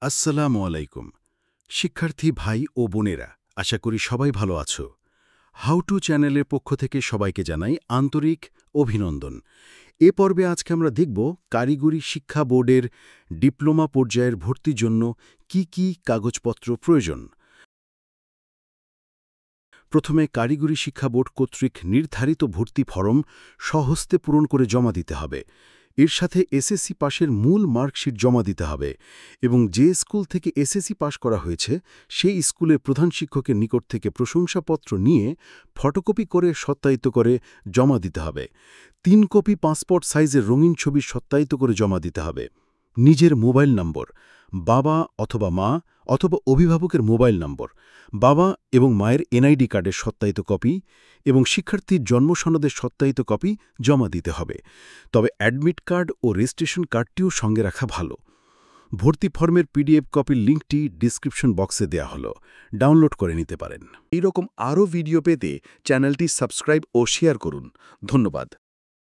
আসসালামু আলাইকুম শিক্ষার্থী ভাই ও বোনেরা, আশা করি সবাই ভালো আছো। হাউ টু চ্যানেলের পক্ষ থেকে সবাইকে জানাই আন্তরিক অভিনন্দন। এ পর্বে আজকে আমরা দেখব কারিগরি শিক্ষা বোর্ডের ডিপ্লোমা পর্যায়ের ভর্তির জন্য কি কি কাগজপত্র প্রয়োজন। প্রথমে কারিগরি শিক্ষা বোর্ড কর্তৃক নির্ধারিত ভর্তি ফরম স্বহস্তে পূরণ করে জমা দিতে হবে। এর সাথে এসএসসি পাশের মূল মার্কশিট জমা দিতে হবে এবং যে স্কুল থেকে এসএসসি পাশ করা হয়েছে সেই স্কুলের প্রধান শিক্ষকের নিকট থেকে প্রশংসাপত্র নিয়ে ফটোকপি করে সত্যায়িত করে জমা দিতে হবে। ৩ কপি পাসপোর্ট সাইজের রঙিন ছবি সত্যায়িত করে জমা দিতে হবে। নিজের মোবাইল নম্বর, বাবা অথবা মা অথবা অভিভাবকের মোবাইল নম্বর, বাবা এবং মায়ের এনআইডি কার্ডের সত্যায়িত কপি এবং শিক্ষার্থীর জন্ম সনদের সত্যায়িত কপি জমা দিতে হবে। তবে অ্যাডমিট কার্ড ও রেজিস্ট্রেশন কার্ডটিও সঙ্গে রাখা ভালো। ভর্তি ফর্মের পিডিএফ কপির লিঙ্কটি ডিসক্রিপশন বক্সে দেয়া হলো, ডাউনলোড করে নিতে পারেন। এই রকম আরও ভিডিও পেতে চ্যানেলটি সাবস্ক্রাইব ও শেয়ার করুন। ধন্যবাদ।